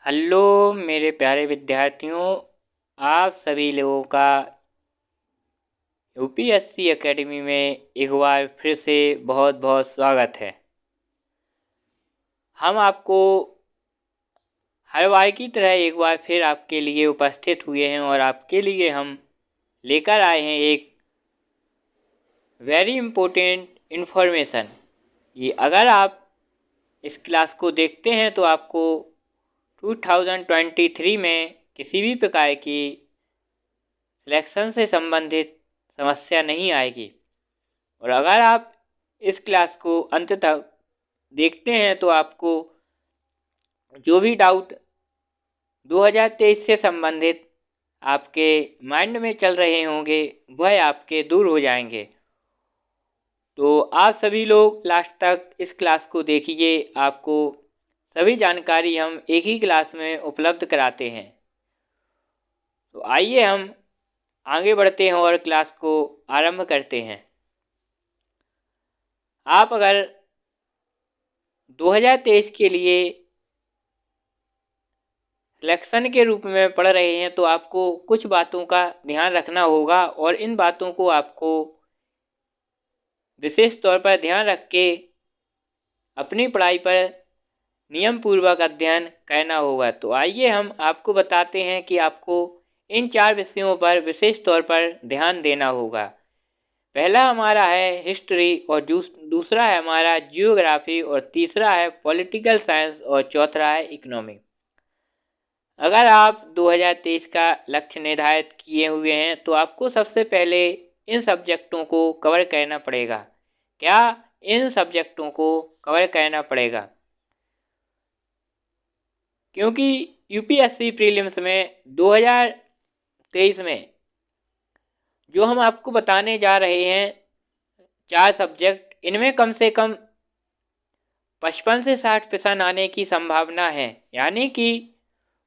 Hello मेरे प्यारे विद्यार्थियों, आप सभी लोगों का यूपीएससी एकेडमी में एक बार फिर से बहुत बहुत स्वागत है। हम आपको हर बार की तरह एक बार फिर आपके लिए उपस्थित हुए हैं और आपके लिए हम लेकर आए हैं एक वेरी इम्पोर्टेंट इन्फॉर्मेशन। ये अगर आप इस क्लास को देखते हैं तो आपको 2023 में किसी भी प्रकार की सिलेक्शन से संबंधित समस्या नहीं आएगी। और अगर आप इस क्लास को अंत तक देखते हैं तो आपको जो भी डाउट 2023 से संबंधित आपके माइंड में चल रहे होंगे वह आपके दूर हो जाएंगे। तो आप सभी लोग लास्ट तक इस क्लास को देखिए, आपको सभी जानकारी हम एक ही क्लास में उपलब्ध कराते हैं। तो आइए हम आगे बढ़ते हैं और क्लास को आरंभ करते हैं। आप अगर 2023 के लिए सिलेक्शन के रूप में पढ़ रहे हैं तो आपको कुछ बातों का ध्यान रखना होगा और इन बातों को आपको विशेष तौर पर ध्यान रख के अपनी पढ़ाई पर नियम पूर्वक अध्ययन करना होगा। तो आइए हम आपको बताते हैं कि आपको इन 4 विषयों पर विशेष तौर पर ध्यान देना होगा। पहला हमारा है हिस्ट्री और दूसरा है हमारा जियोग्राफी और तीसरा है पॉलिटिकल साइंस और चौथा है इकोनॉमिक। अगर आप 2023 का लक्ष्य निर्धारित किए हुए हैं तो आपको सबसे पहले इन सब्जेक्टों को कवर करना पड़ेगा। क्या इन सब्जेक्टों को कवर करना पड़ेगा? क्योंकि यूपीएससी प्रीलिम्स में 2023 में जो हम आपको बताने जा रहे हैं 4 सब्जेक्ट, इनमें कम से कम 55 से 60% आने की संभावना है। यानी कि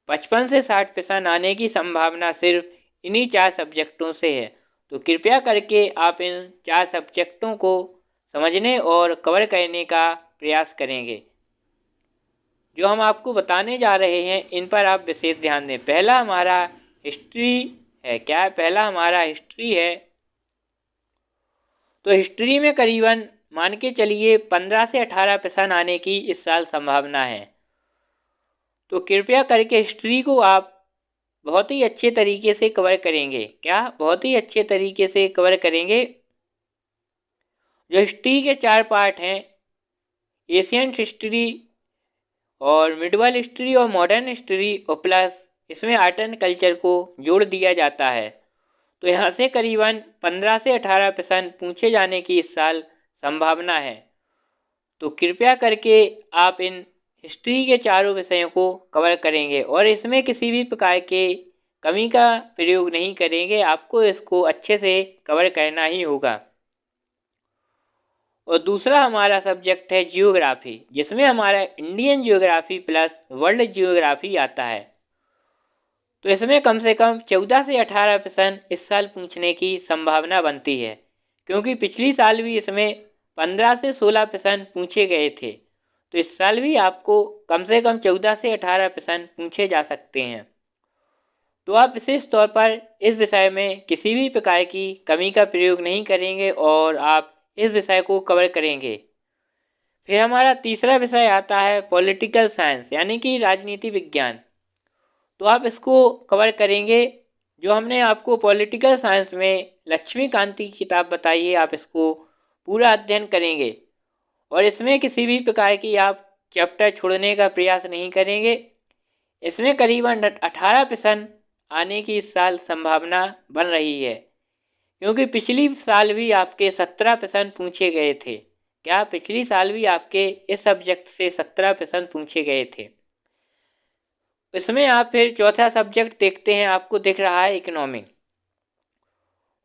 55 से 60% आने की संभावना सिर्फ इन्हीं 4 सब्जेक्टों से है। तो कृपया करके आप इन 4 सब्जेक्टों को समझने और कवर करने का प्रयास करेंगे। जो हम आपको बताने जा रहे हैं इन पर आप विशेष ध्यान दें। पहला हमारा हिस्ट्री है। क्या है? पहला हमारा हिस्ट्री है। तो हिस्ट्री में करीबन मान के चलिए 15 से 18% आने की इस साल संभावना है। तो कृपया करके हिस्ट्री को आप बहुत ही अच्छे तरीके से कवर करेंगे। क्या? बहुत ही अच्छे तरीके से कवर करेंगे। जो हिस्ट्री के 4 पार्ट हैं, एशियंट हिस्ट्री और मिडवल हिस्ट्री और मॉडर्न हिस्ट्री और प्लस इसमें आर्ट एंड कल्चर को जोड़ दिया जाता है। तो यहाँ से करीबन 15 से 18% पूछे जाने की इस साल संभावना है। तो कृपया करके आप इन हिस्ट्री के चारों विषयों को कवर करेंगे और इसमें किसी भी प्रकार के कमी का प्रयोग नहीं करेंगे। आपको इसको अच्छे से कवर करना ही होगा। और दूसरा हमारा सब्जेक्ट है जियोग्राफी, जिसमें हमारा Indian geography plus world geography आता है। तो इसमें कम से कम 14 से 18% इस साल पूछने की संभावना बनती है, क्योंकि पिछली साल भी इसमें 15 से 16% पूछे गए थे। तो इस साल भी आपको कम से कम 14 से 18% पूछे जा सकते हैं। तो आप विशेष तौर पर इस विषय में किसी भी प्रकार की कमी का प्रयोग नहीं करेंगे और आप इस विषय को कवर करेंगे। फिर हमारा तीसरा विषय आता है पॉलिटिकल साइंस, यानी कि राजनीति विज्ञान। तो आप इसको कवर करेंगे। जो हमने आपको पॉलिटिकल साइंस में लक्ष्मीकांत की किताब बताई है, आप इसको पूरा अध्ययन करेंगे और इसमें किसी भी प्रकार की आप चैप्टर छोड़ने का प्रयास नहीं करेंगे। इसमें करीबन 18% आने की इस साल संभावना बन रही है, क्योंकि पिछली साल भी आपके 17% पूछे गए थे। क्या? पिछली साल भी आपके इस सब्जेक्ट से 17% पूछे गए थे। इसमें आप फिर चौथा सब्जेक्ट देखते हैं, आपको दिख रहा है इकोनॉमिक,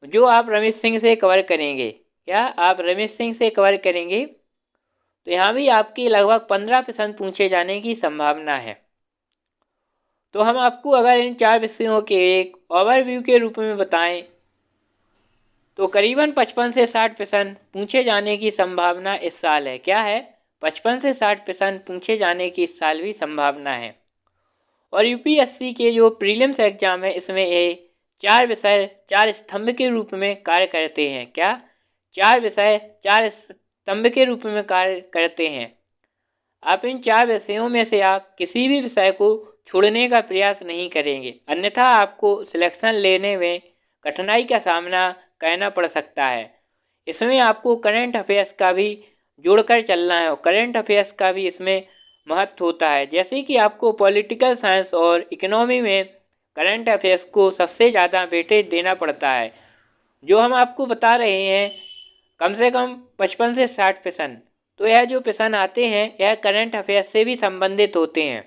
जो आप रमेश सिंह से कवर करेंगे। क्या? आप रमेश सिंह से कवर करेंगे। तो यहाँ भी आपकी लगभग 15% पूछे जाने की संभावना है। तो हम आपको अगर इन 4 विषयों के एक ओवरव्यू के रूप में बताएं तो करीबन 55 से 60% पूछे जाने की संभावना इस साल है। क्या है? 55 से 60% पूछे जाने की इस साल भी संभावना है। और यूपीएससी के जो प्रीलिम्स एग्जाम है इसमें ये 4 विषय 4 स्तंभ के रूप में कार्य करते हैं। क्या? 4 विषय 4 स्तंभ के रूप में कार्य करते हैं। आप इन 4 विषयों में से आप किसी भी विषय को छोड़ने का प्रयास नहीं करेंगे, अन्यथा आपको सिलेक्शन लेने में कठिनाई का सामना करना पड़ सकता है। इसमें आपको करंट अफेयर्स का भी जोड़कर चलना है और करंट अफेयर्स का भी इसमें महत्व होता है। जैसे कि आपको पॉलिटिकल साइंस और इकोनॉमी में करंट अफेयर्स को सबसे ज़्यादा वेटेज देना पड़ता है, जो हम आपको बता रहे हैं कम से कम 55 से 60%। तो यह जो प्रश्न आते हैं यह करंट अफेयर्स से भी संबंधित होते हैं,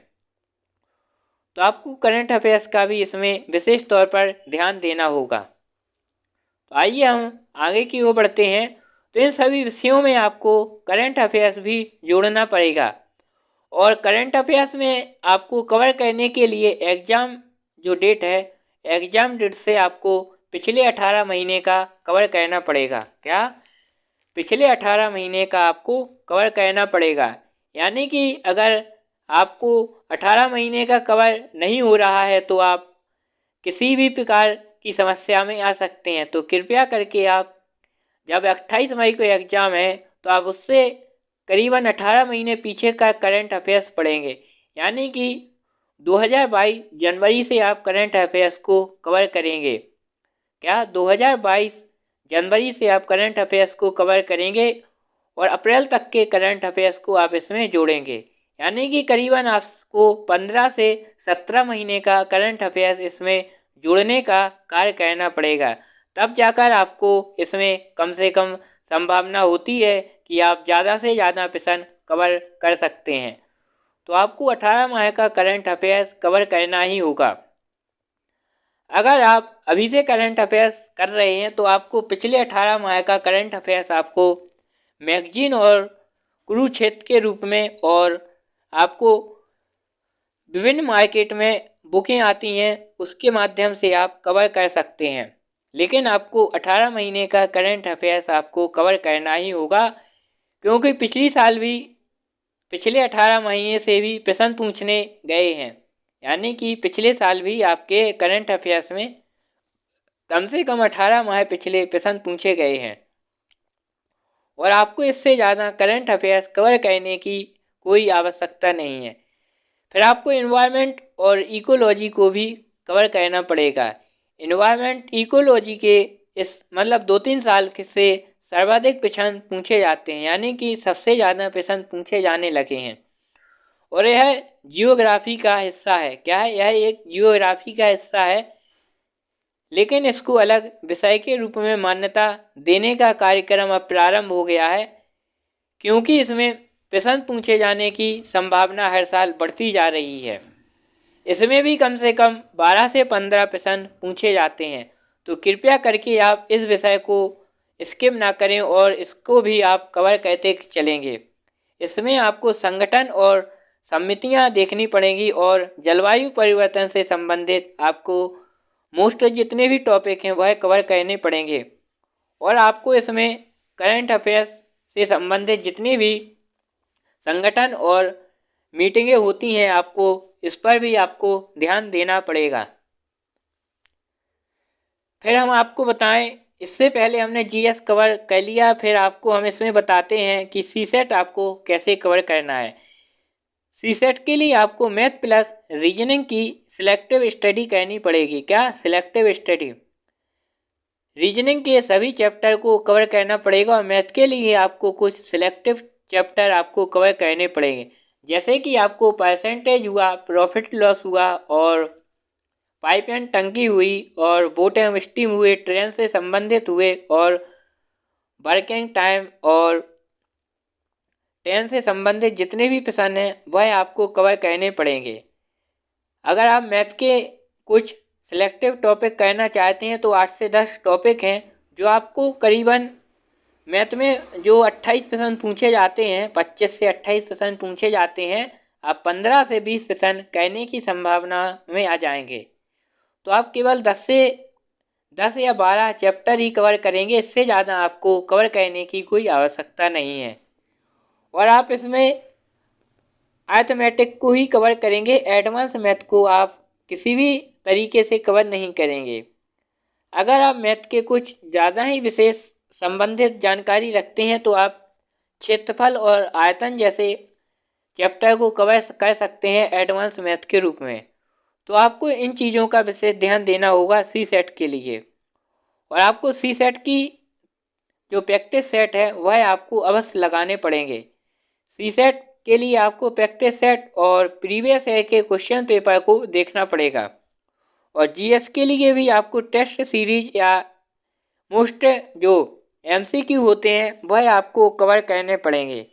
तो आपको करंट अफेयर्स का भी इसमें विशेष तौर पर ध्यान देना होगा। तो आइए हम आगे की ओर बढ़ते हैं। तो इन सभी विषयों में आपको करंट अफेयर्स भी जोड़ना पड़ेगा और करंट अफेयर्स में आपको कवर करने के लिए एग्ज़ाम जो डेट है, एग्ज़ाम डेट से आपको पिछले 18 महीने का कवर करना पड़ेगा। क्या? पिछले 18 महीने का आपको कवर करना पड़ेगा। यानी कि अगर आपको 18 महीने का कवर नहीं हो रहा है तो आप किसी भी प्रकार की समस्या में आ सकते हैं। तो कृपया करके आप जब 28 मई को एग्ज़ाम है तो आप उससे करीबन 18 महीने पीछे का करंट अफेयर्स पढ़ेंगे। यानी कि 2022 जनवरी से आप करंट अफेयर्स को कवर करेंगे। क्या? 2022 जनवरी से आप करंट अफेयर्स को कवर करेंगे और अप्रैल तक के करंट अफेयर्स को आप इसमें जोड़ेंगे। यानी कि करीबन आपको 15 से 17 महीने का करंट अफेयर्स इसमें जोड़ने का कार्य करना पड़ेगा, तब जाकर आपको इसमें कम से कम संभावना होती है कि आप ज़्यादा से ज़्यादा प्रश्न कवर कर सकते हैं। तो आपको 18 माह का करंट अफेयर्स कवर करना ही होगा। अगर आप अभी से करंट अफेयर्स कर रहे हैं तो आपको पिछले 18 माह का करंट अफेयर्स आपको मैगजीन और कुरुक्षेत्र के रूप में, और आपको विभिन्न मार्केट में बुकें आती हैं उसके माध्यम से आप कवर कर सकते हैं। लेकिन आपको 18 महीने का करंट अफेयर्स आपको कवर करना ही होगा, क्योंकि पिछले 18 महीने से भी प्रश्न पूछने गए हैं। यानी कि पिछले साल भी आपके करंट अफेयर्स में कम से कम 18 माह पिछले प्रश्न पूछे गए हैं और आपको इससे ज़्यादा करंट अफेयर्स कवर करने की कोई आवश्यकता नहीं है। फिर आपको इन्वायरमेंट और इकोलॉजी को भी कवर करना पड़ेगा। इन्वायरमेंट इकोलॉजी के इस 2-3 साल से सर्वाधिक प्रश्न पूछे जाते हैं, यानी कि सबसे ज़्यादा प्रश्न पूछे जाने लगे हैं और यह जियोग्राफी का हिस्सा है। क्या है? यह एक जियोग्राफी का हिस्सा है, लेकिन इसको अलग विषय के रूप में मान्यता देने का कार्यक्रम अब प्रारंभ हो गया है, क्योंकि इसमें प्रश्न पूछे जाने की संभावना हर साल बढ़ती जा रही है। इसमें भी कम से कम 12 से 15 प्रश्न पूछे जाते हैं। तो कृपया करके आप इस विषय को स्किप ना करें और इसको भी आप कवर करते चलेंगे। इसमें आपको संगठन और समितियां देखनी पड़ेंगी और जलवायु परिवर्तन से संबंधित आपको मोस्ट जितने भी टॉपिक हैं वह कवर करने पड़ेंगे और आपको इसमें करंट अफेयर्स से संबंधित जितनी भी संगठन और मीटिंगें होती हैं आपको इस पर भी आपको ध्यान देना पड़ेगा। फिर हम आपको बताएं, इससे पहले हमने जीएस कवर कर लिया, फिर आपको हम इसमें बताते हैं कि सीसेट आपको कैसे कवर करना है। सीसेट के लिए आपको मैथ प्लस रीजनिंग की सिलेक्टिव स्टडी करनी पड़ेगी। क्या? Selective study. रीजनिंग के सभी चैप्टर को कवर करना पड़ेगा और मैथ के लिए आपको कुछ सिलेक्टिव चैप्टर आपको कवर करने पड़ेंगे, जैसे कि आपको परसेंटेज हुआ, प्रॉफिट लॉस हुआ और पाइप एंड टंकी हुई और बोट एंड स्टीम हुए, ट्रेन से संबंधित हुए और वर्किंग टाइम और ट्रेन से संबंधित जितने भी प्रश्न हैं वह आपको कवर करने पड़ेंगे। अगर आप मैथ के कुछ सिलेक्टिव टॉपिक करना चाहते हैं तो 8 से 10 टॉपिक हैं जो आपको करीबन मैथ में जो 28 प्रश्न पूछे जाते हैं, 25 से 28 प्रश्न पूछे जाते हैं, आप 15 से 20 प्रश्न करने की संभावना में आ जाएंगे। तो आप केवल 10 या 12 चैप्टर ही कवर करेंगे, इससे ज़्यादा आपको कवर करने की कोई आवश्यकता नहीं है। और आप इसमें अर्थमेटिक को ही कवर करेंगे, एडवांस मैथ को आप किसी भी तरीके से कवर नहीं करेंगे। अगर आप मैथ के कुछ ज़्यादा ही विशेष संबंधित जानकारी रखते हैं तो आप क्षेत्रफल और आयतन जैसे चैप्टर को कवर कर सकते हैं एडवांस मैथ के रूप में। तो आपको इन चीज़ों का विशेष ध्यान देना होगा सी सेट के लिए। और आपको सी सेट की जो प्रैक्टिस सेट है वह आपको अवश्य लगाने पड़ेंगे। सी सेट के लिए आपको प्रैक्टिस सेट और प्रीवियस ईयर के क्वेश्चन पेपर को देखना पड़ेगा। और जीएस के लिए भी आपको टेस्ट सीरीज या मोस्ट जो एमसीक्यू होते हैं वह आपको कवर करने पड़ेंगे।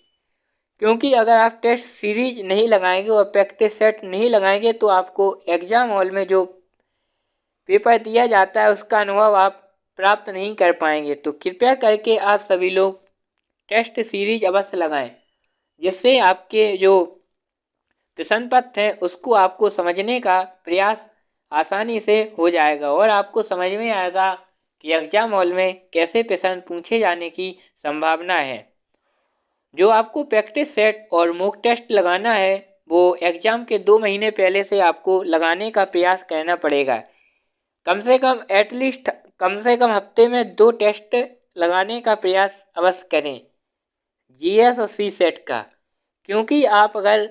क्योंकि अगर आप टेस्ट सीरीज नहीं लगाएंगे और प्रैक्टिस सेट नहीं लगाएंगे तो आपको एग्ज़ाम हॉल में जो पेपर दिया जाता है उसका अनुभव आप प्राप्त नहीं कर पाएंगे। तो कृपया करके आप सभी लोग टेस्ट सीरीज अवश्य लगाएं, जिससे आपके जो प्रश्न पत्र हैं उसको आपको समझने का प्रयास आसानी से हो जाएगा और आपको समझ में आएगा कि एग्ज़ाम हॉल में कैसे प्रश्न पूछे जाने की संभावना है। जो आपको प्रैक्टिस सेट और मॉक टेस्ट लगाना है वो एग्ज़ाम के 2 महीने पहले से आपको लगाने का प्रयास करना पड़ेगा। कम से कम एटलीस्ट कम से कम हफ्ते में 2 टेस्ट लगाने का प्रयास अवश्य करें, जीएस और सी सेट का। क्योंकि आप अगर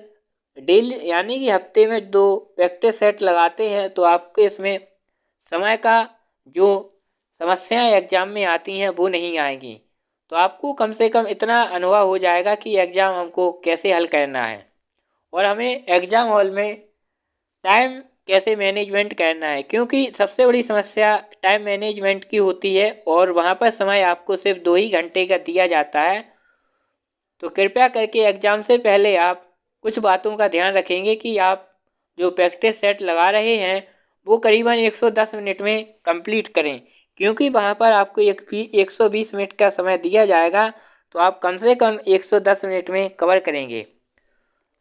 डेली यानी कि हफ्ते में 2 प्रैक्टिस सेट लगाते हैं तो आपके इसमें समय का जो समस्याएं एग्ज़ाम में आती हैं वो नहीं आएंगी। तो आपको कम से कम इतना अनुभव हो जाएगा कि एग्ज़ाम हमको कैसे हल करना है और हमें एग्ज़ाम हॉल में टाइम कैसे मैनेजमेंट करना है। क्योंकि सबसे बड़ी समस्या टाइम मैनेजमेंट की होती है और वहाँ पर समय आपको सिर्फ 2 ही घंटे का दिया जाता है। तो कृपया करके एग्ज़ाम से पहले आप कुछ बातों का ध्यान रखेंगे कि आप जो प्रैक्टिस सेट लगा रहे हैं वो करीबन 110 मिनट में कंप्लीट करें। क्योंकि वहाँ पर आपको 120 मिनट का समय दिया जाएगा तो आप कम से कम 110 मिनट में कवर करेंगे।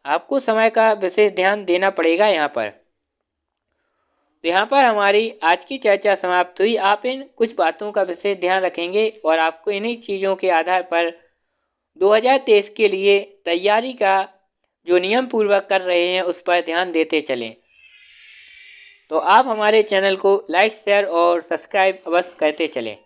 आपको समय का विशेष ध्यान देना पड़ेगा यहाँ पर। तो यहाँ पर हमारी आज की चर्चा समाप्त हुई। आप इन कुछ बातों का विशेष ध्यान रखेंगे और आपको इन्हीं चीज़ों के आधार पर 2023 के लिए तैयारी का जो नियम पूर्वक कर रहे हैं उस पर ध्यान देते चलें। तो आप हमारे चैनल को लाइक शेयर और सब्सक्राइब अवश्य करते चलें।